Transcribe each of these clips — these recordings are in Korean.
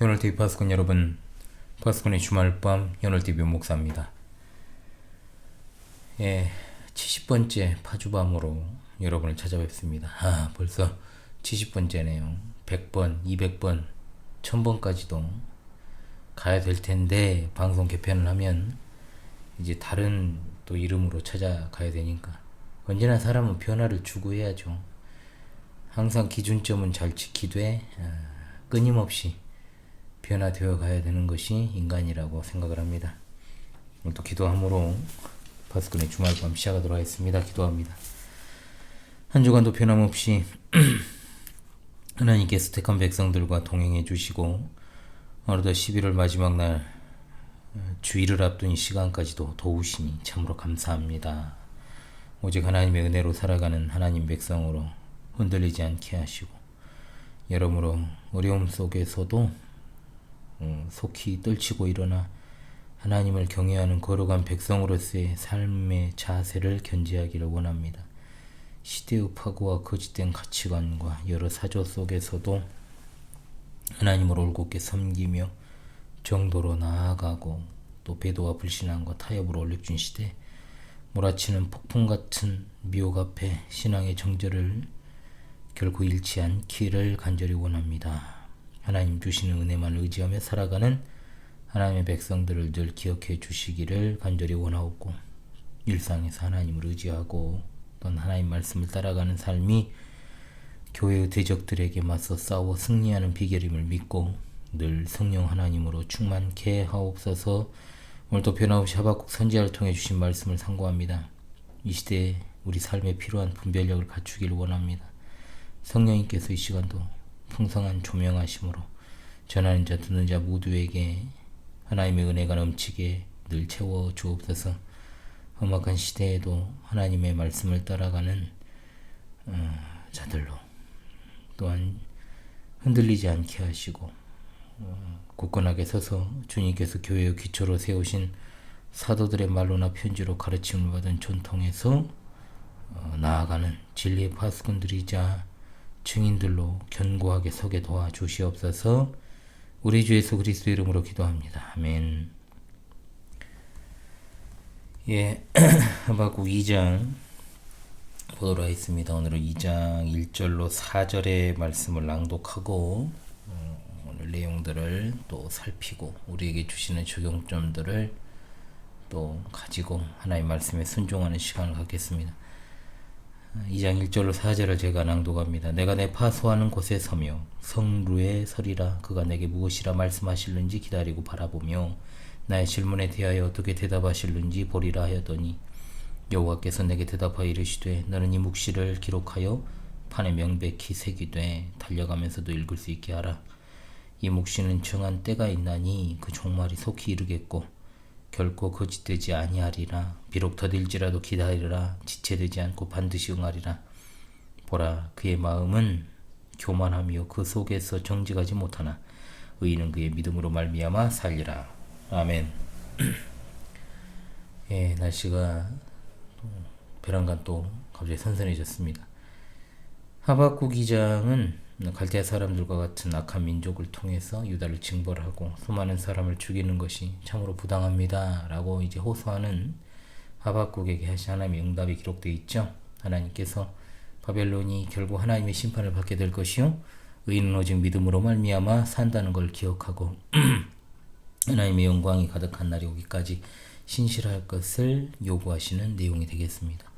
현월TV 파수꾼 여러분, 파수꾼의 주말밤 현월TV 목사입니다. 70번째 파주밤으로 여러분을 찾아뵙습니다. 벌써 70번째네요. 100번, 200번, 1000번까지도 가야 될 텐데, 방송 개편을 하면 이제 다른 또 이름으로 찾아가야 되니까 언제나 사람은 변화를 추구해야죠. 항상 기준점은 잘 지키되 끊임없이 변화되어 가야 되는 것이 인간이라고 생각을 합니다. 오늘도 기도함으로 파수꾼의 주말밤 시작하도록 하겠습니다. 기도합니다. 한 주간도 변함없이 하나님께서 택한 백성들과 동행해 주시고 어느덧 11월 마지막 날 주일을 앞둔 이 시간까지도 도우시니 참으로 감사합니다. 오직 하나님의 은혜로 살아가는 하나님 백성으로 흔들리지 않게 하시고 여러모로 어려움 속에서도 속히 떨치고 일어나 하나님을 경외하는 거룩한 백성으로서의 삶의 자세를 견지하기를 원합니다. 시대의 파고와 거짓된 가치관과 여러 사조 속에서도 하나님을 올곧게 섬기며 정도로 나아가고 또 배도와 불신앙과 타협으로 올려준 시대, 몰아치는 폭풍 같은 미혹 앞에 신앙의 정절을 결코 잃지 않기를 간절히 원합니다. 하나님 주시는 은혜만 의지하며 살아가는 하나님의 백성들을 늘 기억해 주시기를 간절히 원하옵고, 일상에서 하나님을 의지하고 또는 하나님 말씀을 따라가는 삶이 교회의 대적들에게 맞서 싸워 승리하는 비결임을 믿고 늘 성령 하나님으로 충만케 하옵소서. 오늘도 변함없이 하박국 선지자를 통해 주신 말씀을 상고합니다. 이 시대에 우리 삶에 필요한 분별력을 갖추기를 원합니다. 성령님께서 이 시간도 풍성한 조명하심으로 전하는 자 듣는 자 모두에게 하나님의 은혜가 넘치게 늘 채워 주옵소서. 험악한 시대에도 하나님의 말씀을 따라가는 자들로 또한 흔들리지 않게 하시고 굳건하게 서서 주님께서 교회의 기초로 세우신 사도들의 말로나 편지로 가르침을 받은 전통에서 나아가는 진리의 파수꾼들이자 증인들로 견고하게 서게 도와주시옵소서. 우리 주 예수 그리스도 이름으로 기도합니다. 아멘. 하박국 2장 보도록 하겠습니다. 오늘은 2장 1절로 4절의 말씀을 낭독하고 오늘 내용들을 또 살피고 우리에게 주시는 적용점들을 또 가지고 하나님의 말씀에 순종하는 시간을 갖겠습니다. 2장 1절로 4절을 제가 낭독합니다. 내가 내 파수하는 곳에 서며 성루에 서리라. 그가 내게 무엇이라 말씀하실는지 기다리고 바라보며 나의 질문에 대하여 어떻게 대답하실는지 보리라 하였더니 여호와께서 내게 대답하여 이르시되 너는 이 묵시를 기록하여 판에 명백히 새기되 달려가면서도 읽을 수 있게 하라. 이 묵시는 정한 때가 있나니 그 종말이 속히 이르겠고 결코 거짓되지 아니하리라. 비록 더딜지라도 기다리라. 지체되지 않고 반드시 응하리라. 보라, 그의 마음은 교만하며 그 속에서 정직하지 못하나 의인은 그의 믿음으로 말미암아 살리라. 아멘. 날씨가 베란간 또 갑자기 선선해졌습니다. 하박국 2장은 갈대아 사람들과 같은 악한 민족을 통해서 유다를 징벌하고 수많은 사람을 죽이는 것이 참으로 부당합니다 라고 이제 호소하는 하박국에게 하신 하나님의 응답이 기록되어 있죠. 하나님께서 바벨론이 결국 하나님의 심판을 받게 될 것이요 의인은 오직 믿음으로 말미암아 산다는 걸 기억하고 하나님의 영광이 가득한 날이 오기까지 신실할 것을 요구하시는 내용이 되겠습니다.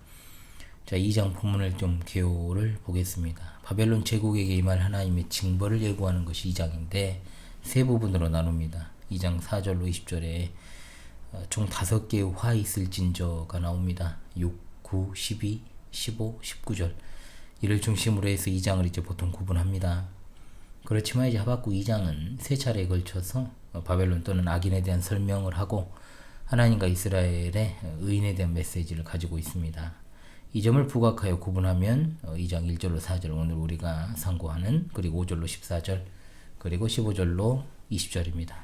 자, 2장 본문을 좀 개요를 보겠습니다. 바벨론 제국에게 임할 하나님의 징벌을 예고하는 것이 2장인데 세 부분으로 나눕니다. 2장 4절로 20절에 총 5개의 화 있을진저가 나옵니다. 6, 9, 12, 15, 19절 이를 중심으로 해서 2장을 이제 보통 구분합니다. 그렇지만 이제 하박국 2장은 세 차례에 걸쳐서 바벨론 또는 악인에 대한 설명을 하고 하나님과 이스라엘의 의인에 대한 메시지를 가지고 있습니다. 이 점을 부각하여 구분하면 2장 1절로 4절 오늘 우리가 상고하는 그리고 5절로 14절 그리고 15절로 20절입니다.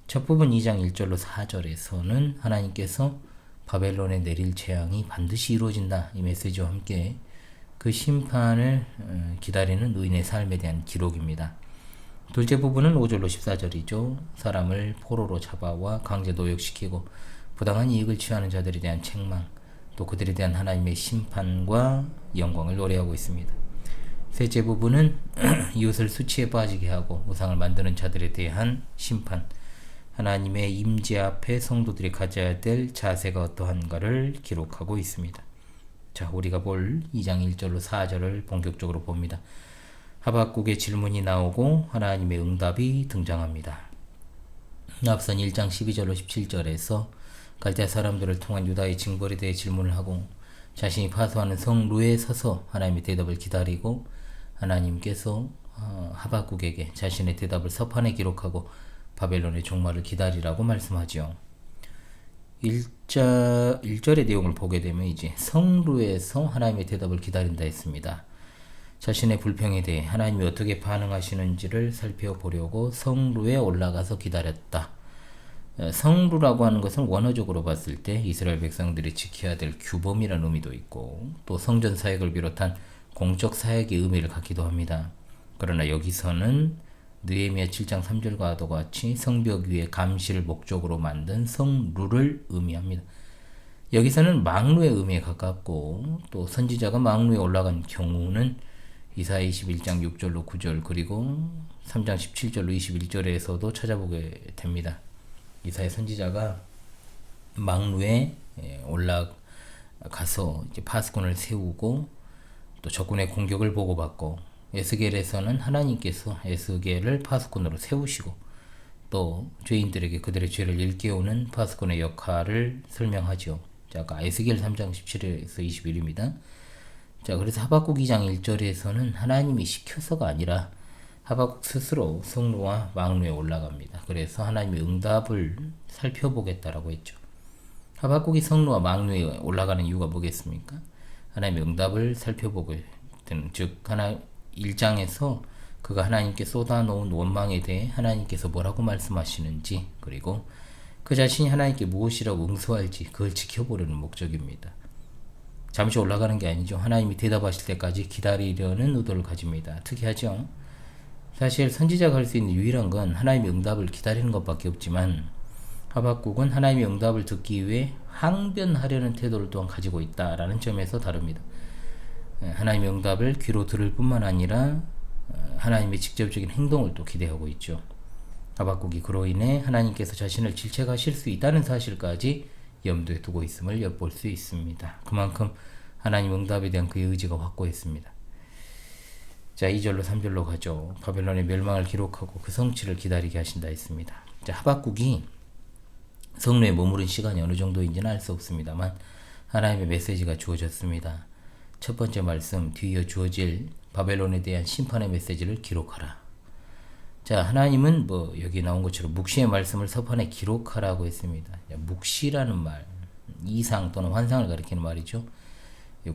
첫 부분 2장 1절로 4절에서는 하나님께서 바벨론에 내릴 재앙이 반드시 이루어진다 이 메시지와 함께 그 심판을 기다리는 의인의 삶에 대한 기록입니다. 둘째 부분은 5절로 14절이죠. 사람을 포로로 잡아와 강제 노역시키고 부당한 이익을 취하는 자들에 대한 책망, 또 그들에 대한 하나님의 심판과 영광을 노래하고 있습니다. 셋째 부분은 이웃을 수치에 빠지게 하고 우상을 만드는 자들에 대한 심판, 하나님의 임재 앞에 성도들이 가져야 될 자세가 어떠한가를 기록하고 있습니다. 자, 우리가 볼 2장 1절로 4절을 본격적으로 봅니다. 하박국의 질문이 나오고 하나님의 응답이 등장합니다. 앞선 1장 12절로 17절에서 갈대아 사람들을 통한 유다의 징벌에 대해 질문을 하고 자신이 파수하는 성 루에 서서 하나님의 대답을 기다리고 하나님께서 하박국에게 자신의 대답을 서판에 기록하고 바벨론의 종말을 기다리라고 말씀하지요. 1절의 내용을 보게 되면 이제 성루에서 하나님의 대답을 기다린다 했습니다. 자신의 불평에 대해 하나님이 어떻게 반응하시는지를 살펴보려고 성루에 올라가서 기다렸다. 성루라고 하는 것은 원어적으로 봤을 때 이스라엘 백성들이 지켜야 될 규범이라는 의미도 있고 또 성전 사역을 비롯한 공적 사역의 의미를 갖기도 합니다. 그러나 여기서는 느헤미야 7장 3절과도 같이 성벽 위에 감시를 목적으로 만든 성루를 의미합니다. 여기서는 망루의 의미에 가깝고 또 선지자가 망루에 올라간 경우는 이사야 21장 6절로 9절 그리고 3장 17절로 21절에서도 찾아보게 됩니다. 이사야 선지자가 망루에 올라가서 이제 파수꾼을 세우고 또 적군의 공격을 보고받고 에스겔에서는 하나님께서 에스겔을 파수꾼으로 세우시고 또 죄인들에게 그들의 죄를 일깨우는 파수꾼의 역할을 설명하죠. 자, 아까 에스겔 3장 17에서 21입니다. 자, 그래서 하박국 2장 1절에서는 하나님이 시켜서가 아니라 하박국 스스로 성루와 망루에 올라갑니다. 그래서 하나님의 응답을 살펴보겠다라고 했죠. 하박국이 성루와 망루에 올라가는 이유가 뭐겠습니까? 하나님의 응답을 살펴보게 되는, 즉 하나 1장에서 그가 하나님께 쏟아놓은 원망에 대해 하나님께서 뭐라고 말씀하시는지 그리고 그 자신이 하나님께 무엇이라고 응수할지 그걸 지켜보려는 목적입니다. 잠시 올라가는 게 아니죠. 하나님이 대답하실 때까지 기다리려는 의도를 가집니다. 특이하죠. 사실 선지자가 할 수 있는 유일한 건 하나님의 응답을 기다리는 것밖에 없지만 하박국은 하나님의 응답을 듣기 위해 항변하려는 태도를 또한 가지고 있다라는 점에서 다릅니다. 하나님의 응답을 귀로 들을 뿐만 아니라 하나님의 직접적인 행동을 또 기대하고 있죠. 하박국이 그로 인해 하나님께서 자신을 질책하실 수 있다는 사실까지 염두에 두고 있음을 엿볼 수 있습니다. 그만큼 하나님 응답에 대한 그의 의지가 확고했습니다. 자, 2절로 3절로 가죠. 바벨론의 멸망을 기록하고 그 성취를 기다리게 하신다 했습니다. 자, 하박국이 성루에 머무른 시간이 어느 정도인지는 알 수 없습니다만 하나님의 메시지가 주어졌습니다. 첫 번째 말씀, 뒤이어 주어질 바벨론에 대한 심판의 메시지를 기록하라. 자, 하나님은 여기 나온 것처럼 묵시의 말씀을 서판에 기록하라고 했습니다. 묵시라는 말, 이상 또는 환상을 가리키는 말이죠.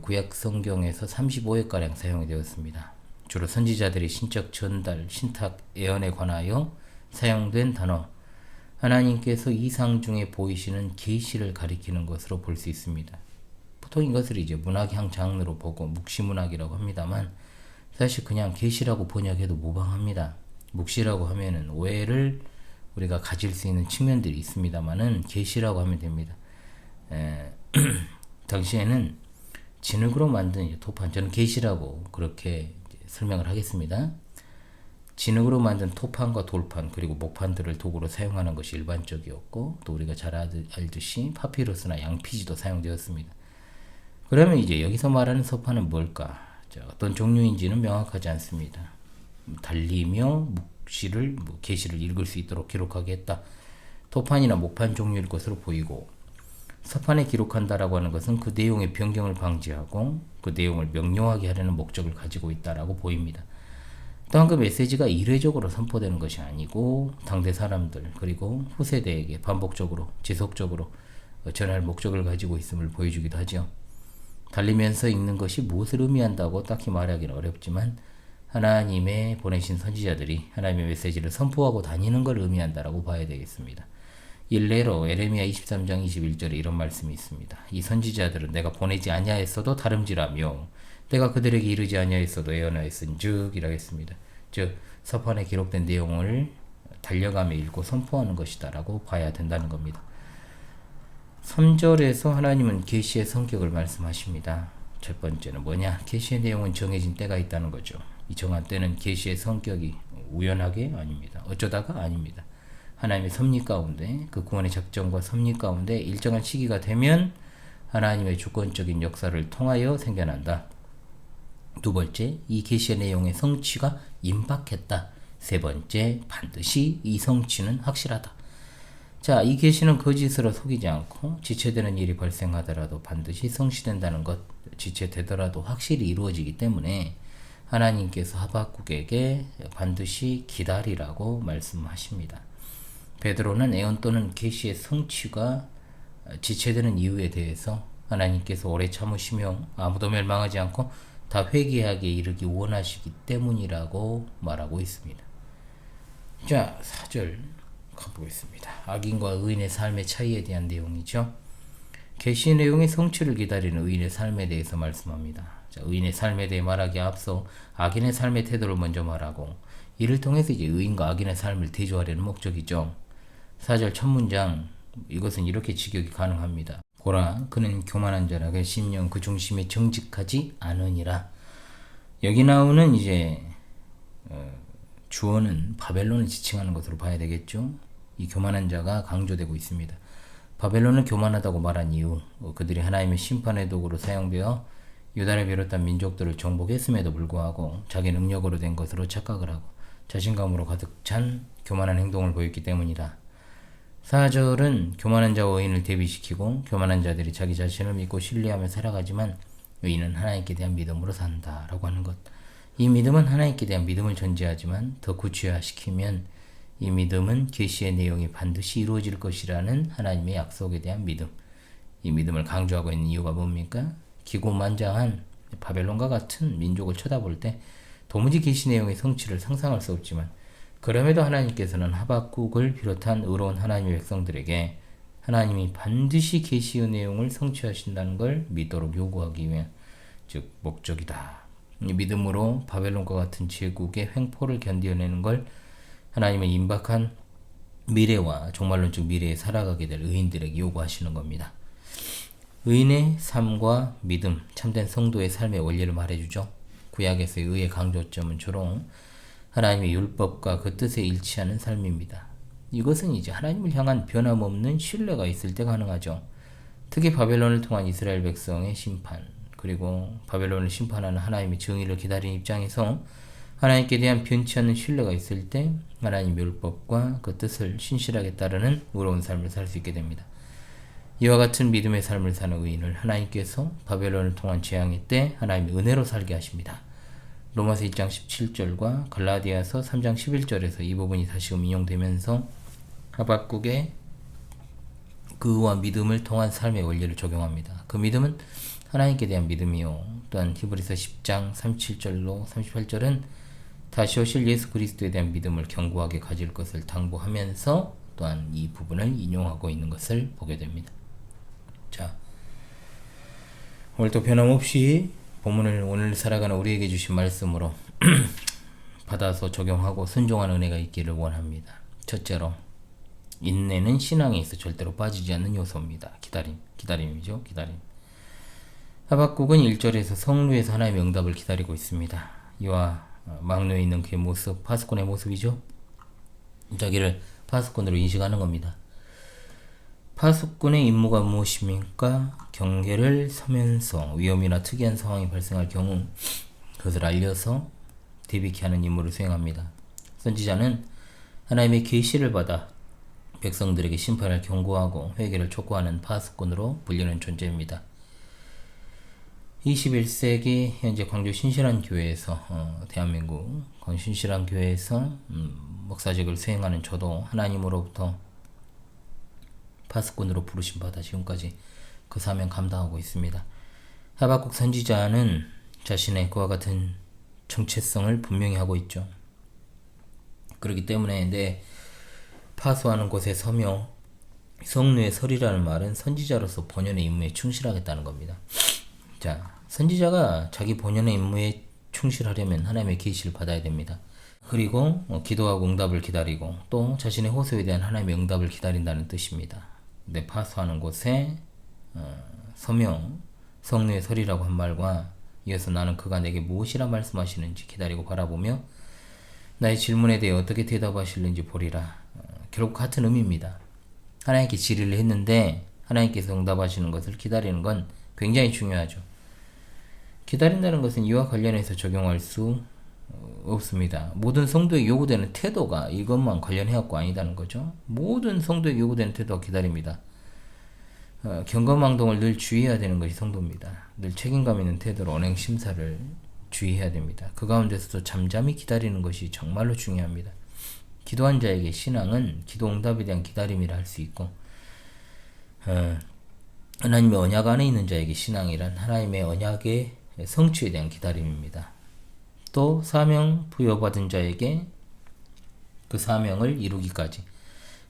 구약 성경에서 35회가량 사용이 되었습니다. 주로 선지자들의 신적 전달, 신탁, 예언에 관하여 사용된 단어, 하나님께서 이상 중에 보이시는 계시를 가리키는 것으로 볼 수 있습니다. 보통 이것을 이제 문학향 장르로 보고 묵시문학이라고 합니다만 사실 그냥 계시라고 번역해도 무방합니다. 묵시라고 하면은 오해를 우리가 가질 수 있는 측면들이 있습니다만은 계시라고 하면 됩니다. 당시에는 진흙으로 만든 토판, 저는 계시라고 그렇게 설명을 하겠습니다. 진흙으로 만든 토판과 돌판 그리고 목판들을 도구로 사용하는 것이 일반적이었고 또 우리가 잘 알듯이 파피루스나 양피지도 사용되었습니다. 그러면 이제 여기서 말하는 서판은 뭘까? 자, 어떤 종류인지는 명확하지 않습니다. 달리며 묵시를 계시를 읽을 수 있도록 기록하게 했다. 토판이나 목판 종류일 것으로 보이고 서판에 기록한다라고 하는 것은 그 내용의 변경을 방지하고 그 내용을 명료하게 하려는 목적을 가지고 있다라고 보입니다. 또한 그 메시지가 이례적으로 선포되는 것이 아니고 당대 사람들 그리고 후세대에게 반복적으로 지속적으로 전할 목적을 가지고 있음을 보여주기도 하죠. 달리면서 읽는 것이 무엇을 의미한다고 딱히 말하기는 어렵지만 하나님의 보내신 선지자들이 하나님의 메시지를 선포하고 다니는 걸 의미한다라고 봐야 되겠습니다. 일례로 에레미야 23장 21절에 이런 말씀이 있습니다. 이 선지자들은 내가 보내지 아니하였어도 다름질하며 내가 그들에게 이르지 아니하였어도 예언하였은즉 이라 했습니다. 즉 서판에 기록된 내용을 달려가며 읽고 선포하는 것이다 라고 봐야 된다는 겁니다. 3절에서 하나님은 계시의 성격을 말씀하십니다. 첫 번째는 뭐냐? 계시의 내용은 정해진 때가 있다는 거죠. 이 정한 때는 계시의 성격이 우연하게 아닙니다. 어쩌다가 아닙니다. 하나님의 섭리 가운데, 그 구원의 작정과 섭리 가운데 일정한 시기가 되면 하나님의 주권적인 역사를 통하여 생겨난다. 두 번째, 이 계시의 내용의 성취가 임박했다. 세 번째, 반드시 이 성취는 확실하다. 자, 이 계시는 거짓으로 속이지 않고 지체되는 일이 발생하더라도 반드시 성취된다는 것, 지체되더라도 확실히 이루어지기 때문에 하나님께서 하박국에게 반드시 기다리라고 말씀하십니다. 베드로는 예언 또는 계시의 성취가 지체되는 이유에 대해서 하나님께서 오래 참으시며 아무도 멸망하지 않고 다 회개하게 이르기 원하시기 때문이라고 말하고 있습니다. 자, 4절 가보겠습니다. 악인과 의인의 삶의 차이에 대한 내용이죠. 계시의 내용의 성취를 기다리는 의인의 삶에 대해서 말씀합니다. 자, 의인의 삶에 대해 말하기에 앞서 악인의 삶의 태도를 먼저 말하고 이를 통해서 이제 의인과 악인의 삶을 대조하려는 목적이죠. 4절 첫 문장, 이것은 이렇게 직역이 가능합니다. 보라, 그는 교만한 자라 그 심령 그 중심에 정직하지 않으니라. 여기 나오는 이제 주어는 바벨론을 지칭하는 것으로 봐야 되겠죠. 이 교만한 자가 강조되고 있습니다. 바벨론은 교만하다고 말한 이유, 그들이 하나님의 심판의 도구로 사용되어 유다를 비롯한 민족들을 정복했음에도 불구하고 자기 능력으로 된 것으로 착각을 하고 자신감으로 가득 찬 교만한 행동을 보였기 때문이다. 4절은 교만한 자와 의인을 대비시키고 교만한 자들이 자기 자신을 믿고 신뢰하며 살아가지만 의인은 하나님께 대한 믿음으로 산다 라고 하는 것. 이 믿음은 하나님께 대한 믿음을 전제하지만 더 구체화시키면 이 믿음은 계시의 내용이 반드시 이루어질 것이라는 하나님의 약속에 대한 믿음. 이 믿음을 강조하고 있는 이유가 뭡니까? 기고만장한 바벨론과 같은 민족을 쳐다볼 때 도무지 계시 내용의 성취를 상상할 수 없지만 그럼에도 하나님께서는 하박국을 비롯한 의로운 하나님의 백성들에게 하나님이 반드시 계시의 내용을 성취하신다는 걸 믿도록 요구하기 위한 즉 목적이다. 이 믿음으로 바벨론과 같은 제국의 횡포를 견뎌내는 걸 하나님의 임박한 미래와 종말론적 미래에 살아가게 될 의인들에게 요구하시는 겁니다. 의인의 삶과 믿음, 참된 성도의 삶의 원리를 말해주죠. 구약에서의 의의 강조점은 주로 하나님의 율법과 그 뜻에 일치하는 삶입니다. 이것은 이제 하나님을 향한 변함없는 신뢰가 있을 때 가능하죠. 특히 바벨론을 통한 이스라엘 백성의 심판, 그리고 바벨론을 심판하는 하나님의 정의를 기다리는 입장에서 하나님께 대한 변치 않는 신뢰가 있을 때 하나님의 율법과 그 뜻을 신실하게 따르는 의로운 삶을 살 수 있게 됩니다. 이와 같은 믿음의 삶을 사는 의인을 하나님께서 바벨론을 통한 재앙의 때 하나님의 은혜로 살게 하십니다. 로마서 1장 17절과 갈라디아서 3장 11절에서 이 부분이 다시금 인용되면서 하박국의 그와 믿음을 통한 삶의 원리를 적용합니다. 그 믿음은 하나님께 대한 믿음이요. 또한 히브리서 10장 37절로 38절은 다시 오실 예수 그리스도에 대한 믿음을 견고하게 가질 것을 당부하면서 또한 이 부분을 인용하고 있는 것을 보게 됩니다. 자, 오늘도 변함없이 본문을 오늘 살아가는 우리에게 주신 말씀으로 받아서 적용하고 순종하는 은혜가 있기를 원합니다. 첫째로, 인내는 신앙에 있어 절대로 빠지지 않는 요소입니다. 기다림이죠. 기다림. 하박국은 1절에서 성루에서 하나님의 응답을 기다리고 있습니다. 이와 망루에 있는 그의 모습, 파수꾼의 모습이죠. 자기를 파수꾼으로 인식하는 겁니다. 파수꾼의 임무가 무엇입니까? 경계를 서면서 위험이나 특이한 상황이 발생할 경우 그것을 알려서 대비케 하는 임무를 수행합니다. 선지자는 하나님의 계시를 받아 백성들에게 심판을 경고하고 회개를 촉구하는 파수꾼으로 불리는 존재입니다. 21세기 현재 광주 신실한 교회에서 대한민국 신실한 교회에서 목사직을 수행하는 저도 하나님으로부터 파수꾼으로 부르심 받아 지금까지 그 사명 감당하고 있습니다. 하박국 선지자는 자신의 그와 같은 정체성을 분명히 하고 있죠. 그렇기 때문에 내 파수하는 곳에 서며 성루에 서리라는 말은 선지자로서 본연의 임무에 충실하겠다는 겁니다. 자, 선지자가 자기 본연의 임무에 충실하려면 하나님의 계시를 받아야 됩니다. 그리고 기도하고 응답을 기다리고 또 자신의 호소에 대한 하나님의 응답을 기다린다는 뜻입니다. 내 파수하는 곳에 서명, 성령의 설이라고 한 말과 이어서 나는 그가 내게 무엇이라 말씀하시는지 기다리고 바라보며 나의 질문에 대해 어떻게 대답하실는지 보리라. 결국 같은 의미입니다. 하나님께 질의를 했는데 하나님께서 응답하시는 것을 기다리는 건 굉장히 중요하죠. 기다린다는 것은 이와 관련해서 적용할 수 없습니다. 모든 성도에게 요구되는 태도가 이것만 관련해갖고 아니다는 거죠. 모든 성도에게 요구되는 태도가 기다립니다. 경거망동을 늘 주의해야 되는 것이 성도입니다. 늘 책임감 있는 태도로 언행 심사를 주의해야 됩니다. 그 가운데서도 잠잠히 기다리는 것이 정말로 중요합니다. 기도한 자에게 신앙은 기도 응답에 대한 기다림이라 할 수 있고 하나님의 언약 안에 있는 자에게 신앙이란 하나님의 언약의 성취에 대한 기다림입니다. 또 사명 부여받은 자에게 그 사명을 이루기까지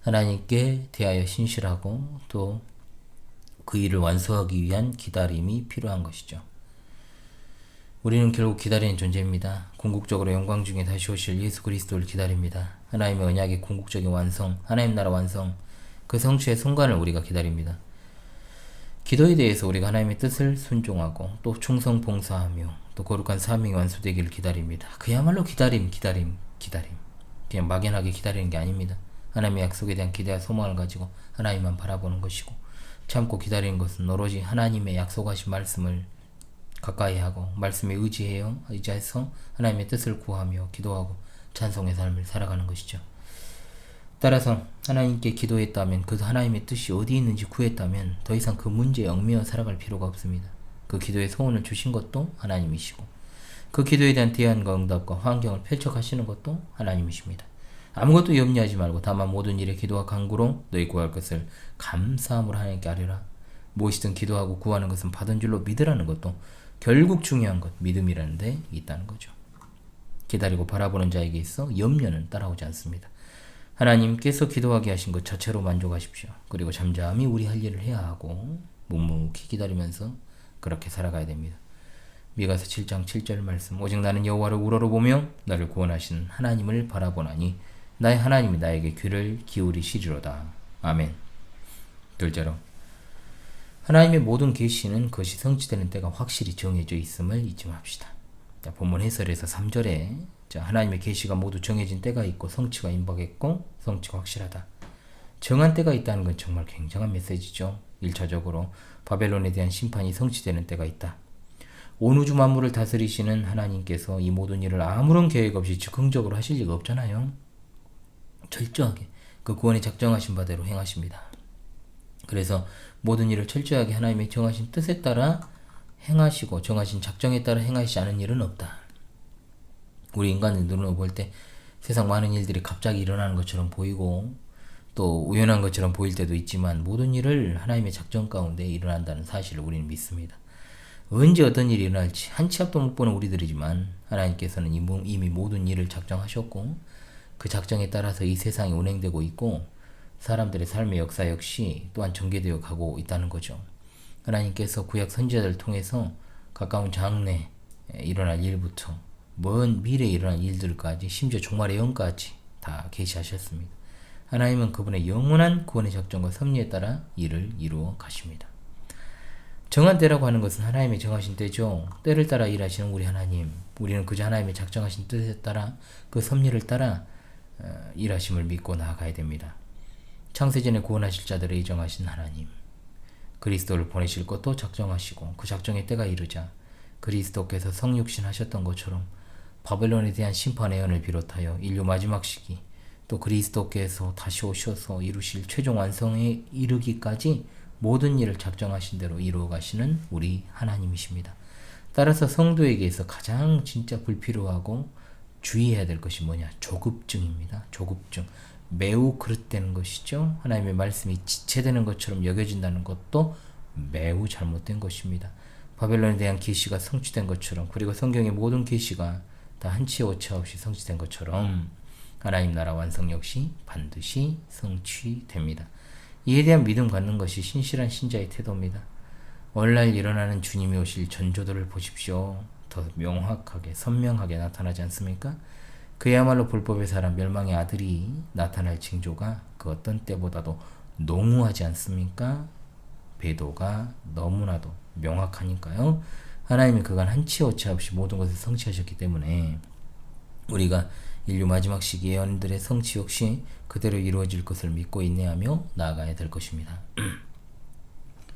하나님께 대하여 신실하고 또 그 일을 완수하기 위한 기다림이 필요한 것이죠. 우리는 결국 기다리는 존재입니다. 궁극적으로 영광 중에 다시 오실 예수 그리스도를 기다립니다. 하나님의 언약의 궁극적인 완성, 하나님 나라 완성, 그 성취의 순간을 우리가 기다립니다. 기도에 대해서 우리가 하나님의 뜻을 순종하고 또 충성 봉사하며 또 거룩한 사명이 완수되기를 기다립니다. 그야말로 기다림. 그냥 막연하게 기다리는 게 아닙니다. 하나님의 약속에 대한 기대와 소망을 가지고 하나님만 바라보는 것이고 참고 기다리는 것은 오로지 하나님의 약속하신 말씀을 가까이 하고 말씀에 의지해서 하나님의 뜻을 구하며 기도하고 찬송의 삶을 살아가는 것이죠. 따라서 하나님께 기도했다면 그 하나님의 뜻이 어디 있는지 구했다면 더 이상 그 문제에 얽매여 살아갈 필요가 없습니다. 그 기도의 소원을 주신 것도 하나님이시고 그 기도에 대한 대안과 응답과 환경을 펼쳐가시는 것도 하나님이십니다. 아무것도 염려하지 말고 다만 모든 일에 기도와 간구로 너희 구할 것을 감사함으로 하나님께 아뢰라. 무엇이든 기도하고 구하는 것은 받은 줄로 믿으라는 것도 결국 중요한 것 믿음이라는 데 있다는 거죠. 기다리고 바라보는 자에게 있어 염려는 따라오지 않습니다. 하나님께서 기도하게 하신 것 자체로 만족하십시오. 그리고 잠잠히 우리 할 일을 해야 하고 묵묵히 기다리면서 그렇게 살아가야 됩니다. 미가서 7장 7절 말씀 오직 나는 여호와를 우러러보며 나를 구원하시는 하나님을 바라보나니 나의 하나님이 나에게 귀를 기울이시리로다. 아멘. 둘째로 하나님의 모든 계시는 그것이 성취되는 때가 확실히 정해져 있음을 잊지 맙시다. 본문 해설에서 3절에 하나님의 계시가 모두 정해진 때가 있고 성취가 임박했고 성취가 확실하다. 정한 때가 있다는 건 정말 굉장한 메시지죠. 1차적으로 바벨론에 대한 심판이 성취되는 때가 있다. 온 우주 만물을 다스리시는 하나님께서 이 모든 일을 아무런 계획 없이 즉흥적으로 하실 리가 없잖아요. 철저하게 그 구원에 작정하신 바대로 행하십니다. 그래서 모든 일을 철저하게 하나님의 정하신 뜻에 따라 행하시고 정하신 작정에 따라 행하시지 않은 일은 없다. 우리 인간의 눈으로 볼 때 세상 많은 일들이 갑자기 일어나는 것처럼 보이고 또 우연한 것처럼 보일 때도 있지만 모든 일을 하나님의 작정 가운데 일어난다는 사실을 우리는 믿습니다. 언제 어떤 일이 일어날지 한 치 앞도 못 보는 우리들이지만 하나님께서는 이미 모든 일을 작정하셨고 그 작정에 따라서 이 세상이 운행되고 있고 사람들의 삶의 역사 역시 또한 전개되어 가고 있다는 거죠. 하나님께서 구약 선지자들을 통해서 가까운 장래에 일어날 일부터 먼 미래에 일어날 일들까지 심지어 종말의 영까지 다 계시하셨습니다. 하나님은 그분의 영원한 구원의 작정과 섭리에 따라 일을 이루어 가십니다. 정한 때라고 하는 것은 하나님의 정하신 때죠. 때를 따라 일하시는 우리 하나님, 우리는 그저 하나님의 작정하신 뜻에 따라 그 섭리를 따라 일하심을 믿고 나아가야 됩니다. 창세전에 구원하실 자들을 예정하신 하나님, 그리스도를 보내실 것도 작정하시고 그 작정의 때가 이르자 그리스도께서 성육신 하셨던 것처럼 바벨론에 대한 심판의 연을 비롯하여 인류 마지막 시기 또 그리스도께서 다시 오셔서 이루실 최종 완성에 이르기까지 모든 일을 작정하신 대로 이루어 가시는 우리 하나님이십니다. 따라서 성도에게서 가장 진짜 불필요하고 주의해야 될 것이 뭐냐? 조급증입니다. 조급증. 매우 그릇되는 것이죠. 하나님의 말씀이 지체되는 것처럼 여겨진다는 것도 매우 잘못된 것입니다. 바벨론에 대한 계시가 성취된 것처럼 그리고 성경의 모든 계시가 다 한치의 오차 없이 성취된 것처럼 하나님 나라 완성 역시 반드시 성취됩니다. 이에 대한 믿음 갖는 것이 신실한 신자의 태도입니다. 오늘날 일어나는 주님이 오실 전조들을 보십시오. 더 명확하게 선명하게 나타나지 않습니까? 그야말로 불법의 사람 멸망의 아들이 나타날 징조가 그 어떤 때보다도 농후하지 않습니까? 배도가 너무나도 명확하니까요. 하나님이 그간 한치 오차 없이 모든 것을 성취하셨기 때문에 우리가 인류 마지막 시기 예언들의 성취 역시 그대로 이루어질 것을 믿고 인내하며 나아가야 될 것입니다.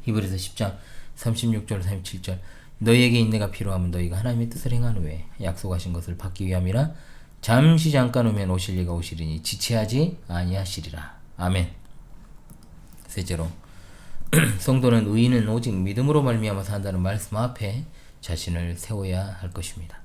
히브리서 10장 36절 37절 너희에게 인내가 필요하면 너희가 하나님의 뜻을 행한 후에 약속하신 것을 받기 위함이라 잠시 잠깐 후면 오실 이가 오시리니 지체하지 아니하시리라. 아멘. 셋째로 성도는 의인은 오직 믿음으로 말미암아 산다는 말씀 앞에 자신을 세워야 할 것입니다.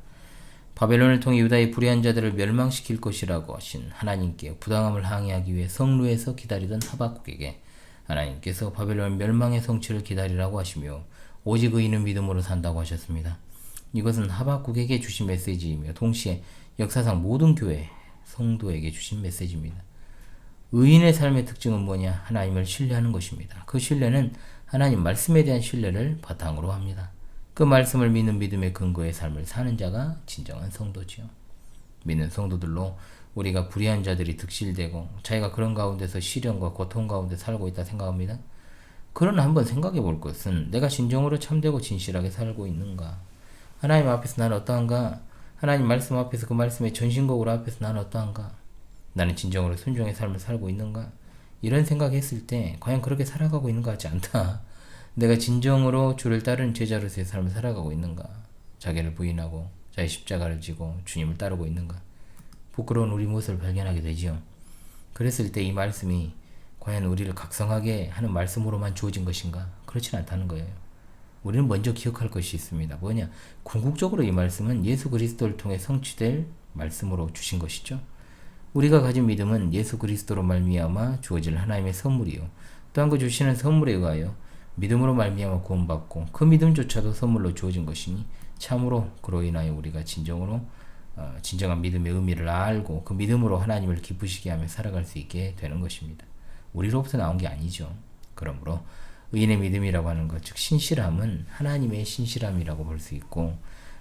바벨론을 통해 유다의 불의한 자들을 멸망시킬 것이라고 하신 하나님께 부당함을 항의하기 위해 성루에서 기다리던 하박국에게 하나님께서 바벨론 멸망의 성취를 기다리라고 하시며 오직 의인은 믿음으로 산다고 하셨습니다. 이것은 하박국에게 주신 메시지이며 동시에 역사상 모든 교회 성도에게 주신 메시지입니다. 의인의 삶의 특징은 뭐냐? 하나님을 신뢰하는 것입니다. 그 신뢰는 하나님 말씀에 대한 신뢰를 바탕으로 합니다. 그 말씀을 믿는 믿음의 근거의 삶을 사는 자가 진정한 성도지요. 믿는 성도들로 우리가 불의한 자들이 득실되고 자기가 그런 가운데서 시련과 고통 가운데 살고 있다 생각합니다. 그러나 한번 생각해 볼 것은 내가 진정으로 참되고 진실하게 살고 있는가? 하나님 앞에서 나는 어떠한가? 하나님 말씀 앞에서 그 말씀의 전신곡으로 앞에서 나는 어떠한가? 나는 진정으로 순종의 삶을 살고 있는가? 이런 생각했을 때 과연 그렇게 살아가고 있는 것 같지 않다. 내가 진정으로 주를 따르는 제자로서의 삶을 살아가고 있는가? 자기를 부인하고 자기 십자가를 지고 주님을 따르고 있는가? 부끄러운 우리 모습을 발견하게 되지요. 그랬을 때 이 말씀이 과연 우리를 각성하게 하는 말씀으로만 주어진 것인가? 그렇진 않다는 거예요. 우리는 먼저 기억할 것이 있습니다. 뭐냐? 궁극적으로 이 말씀은 예수 그리스도를 통해 성취될 말씀으로 주신 것이죠. 우리가 가진 믿음은 예수 그리스도로 말미암아 주어질 하나님의 선물이요. 또한 그 주시는 선물에 의하여 믿음으로 말미암아 구원받고 그 믿음조차도 선물로 주어진 것이니 참으로 그로 인하여 우리가 진정한 믿음의 의미를 알고 그 믿음으로 하나님을 기쁘시게 하며 살아갈 수 있게 되는 것입니다. 우리로부터 나온 게 아니죠. 그러므로 의인의 믿음이라고 하는 것, 즉 신실함은 하나님의 신실함이라고 볼 수 있고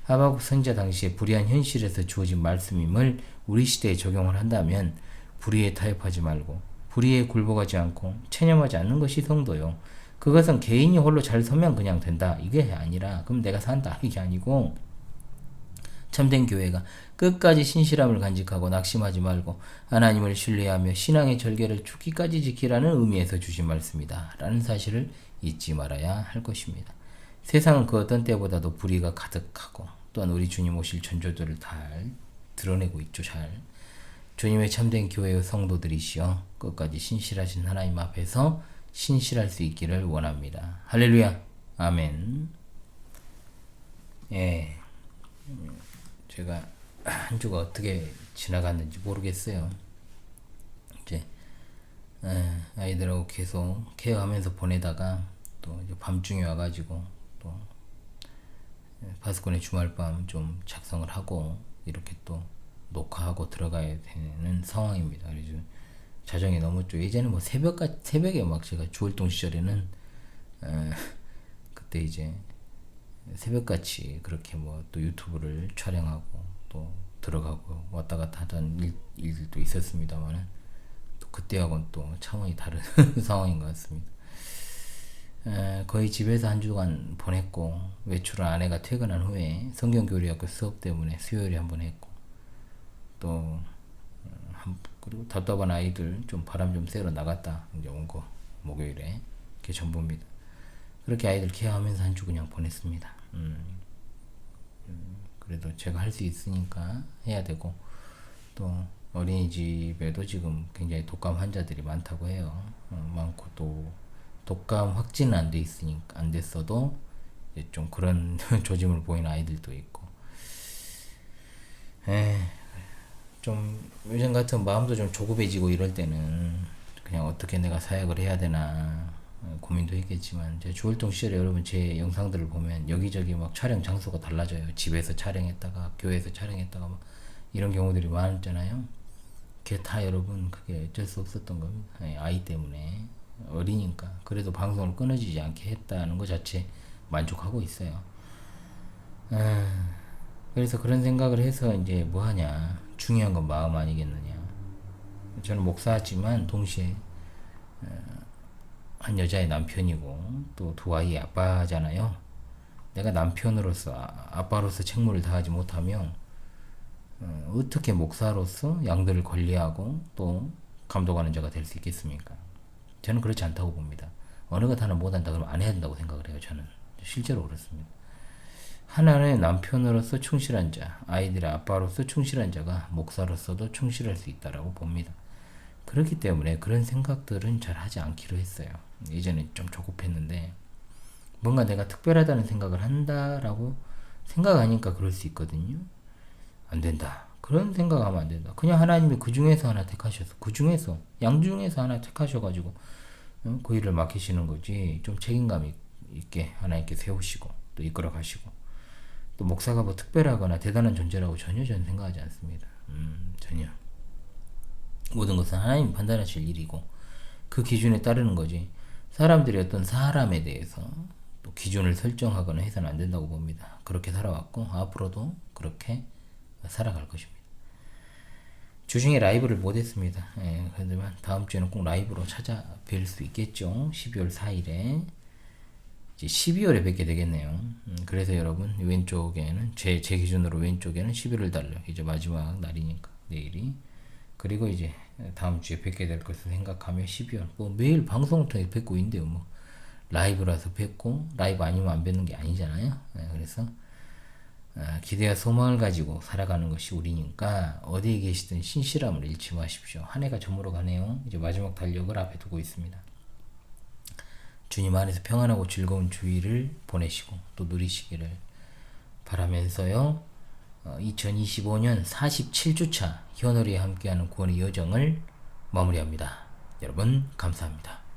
하박국 선지자 당시에 불의한 현실에서 주어진 말씀임을 우리 시대에 적용을 한다면 불의에 타협하지 말고 불의에 굴복하지 않고 체념하지 않는 것이 성도요. 그것은 개인이 홀로 잘 서면 그냥 된다. 이게 아니라 그럼 내가 산다. 이게 아니고 참된 교회가 끝까지 신실함을 간직하고 낙심하지 말고 하나님을 신뢰하며 신앙의 절개를 죽기까지 지키라는 의미에서 주신 말씀이다. 라는 사실을 잊지 말아야 할 것입니다. 세상은 그 어떤 때보다도 불의가 가득하고 또한 우리 주님 오실 전조들을 잘 드러내고 있죠. 잘. 주님의 참된 교회의 성도들이시여 끝까지 신실하신 하나님 앞에서 신실할 수 있기를 원합니다. 할렐루야. 아멘. 예. 제가 한 주가 어떻게 지나갔는지 모르겠어요. 이제 아이들하고 계속 케어하면서 보내다가 또 밤중에 와가지고 또 파수꾼의 주말밤 좀 작성을 하고 이렇게 또 녹화하고 들어가야 되는 상황입니다. 그래서 자정이 넘었죠. 예전에 뭐 새벽에 막 제가 주월동 시절에는 그때 이제 새벽같이 그렇게 뭐 또 유튜브를 촬영하고 또 들어가고 왔다 갔다 하던 일들도 있었습니다만은 또 그때하고는 또 차원이 다른 상황인 것 같습니다. 거의 집에서 한 주간 보냈고 외출은 아내가 퇴근한 후에 성경교리학교 수업 때문에 수요일에 한번 했고 또 그리고 답답한 아이들 좀 바람 좀 쐬러 나갔다 이제 온 거 목요일에 그게 전부입니다. 그렇게 아이들 케어하면서 한 주 그냥 보냈습니다. 그래도 제가 할 수 있으니까 해야 되고 또 어린이집에도 지금 굉장히 독감 환자들이 많다고 해요. 많고 또 독감 확진은 안 돼 있으니까 안 됐어도 이제 좀 그런 조짐을 보이는 아이들도 있고 좀 요즘 같은 마음도 좀 조급해지고 이럴 때는 그냥 어떻게 내가 사역을 해야 되나 고민도 했겠지만 제 주월동 시절에 여러분 제 영상들을 보면 여기저기 막 촬영 장소가 달라져요. 집에서 촬영했다가 교회에서 촬영했다가 막 이런 경우들이 많았잖아요. 그게 다 여러분 그게 어쩔 수 없었던 겁니다. 아이 때문에 어리니까 그래도 방송을 끊어지지 않게 했다는 것 자체 만족하고 있어요. 그래서 그런 생각을 해서 이제 뭐하냐 중요한 건 마음 아니겠느냐. 저는 목사지만 동시에 한 여자의 남편이고 또 두 아이의 아빠잖아요. 내가 남편으로서 아빠로서 책무를 다하지 못하면 어떻게 목사로서 양들을 관리하고 또 감독하는 자가 될 수 있겠습니까? 저는 그렇지 않다고 봅니다. 어느 것 하나 못한다 그러면 안 해야 된다고 생각을 해요. 저는 실제로 그렇습니다. 하나는 남편으로서 충실한 자, 아이들의 아빠로서 충실한 자가 목사로서도 충실할 수 있다라고 봅니다. 그렇기 때문에 그런 생각들은 잘 하지 않기로 했어요. 예전에 좀 조급했는데 뭔가 내가 특별하다는 생각을 한다라고 생각하니까 그럴 수 있거든요. 안 된다. 그런 생각하면 안 된다. 그냥 하나님이 그 중에서 하나 택하셔서 그 중에서 양 중에서 하나 택하셔가지고 그 일을 맡기시는 거지. 좀 책임감 있게 하나님께 세우시고 또 이끌어 가시고 또 목사가 뭐 특별하거나 대단한 존재라고 전혀 저는 생각하지 않습니다. 전혀. 모든 것은 하나님 판단하실 일이고 그 기준에 따르는 거지. 사람들이 어떤 사람에 대해서 또 기준을 설정하거나 해서는 안 된다고 봅니다. 그렇게 살아왔고 앞으로도 그렇게 살아갈 것입니다. 주중에 라이브를 못했습니다. 예, 그렇지만 다음 주에는 꼭 라이브로 찾아뵐 수 있겠죠. 12월 4일에 이제 12월에 뵙게 되겠네요. 그래서 여러분 왼쪽에는 제 기준으로 왼쪽에는 11월 달력 이제 마지막 날이니까 내일이 그리고 이제 다음 주에 뵙게 될 것을 생각하며 12월 뭐 매일 방송을 통해 뵙고 있는데요. 뭐 라이브라서 뵙고 라이브 아니면 안 뵙는 게 아니잖아요. 예, 그래서 기대와 소망을 가지고 살아가는 것이 우리니까 어디에 계시든 신실함을 잃지 마십시오. 한 해가 저물어 가네요. 이제 마지막 달력을 앞에 두고 있습니다. 주님 안에서 평안하고 즐거운 주일을 보내시고 또 누리시기를 바라면서요. 2025년 47주차 현월이와 함께하는 구원의 여정을 마무리합니다. 여러분 감사합니다.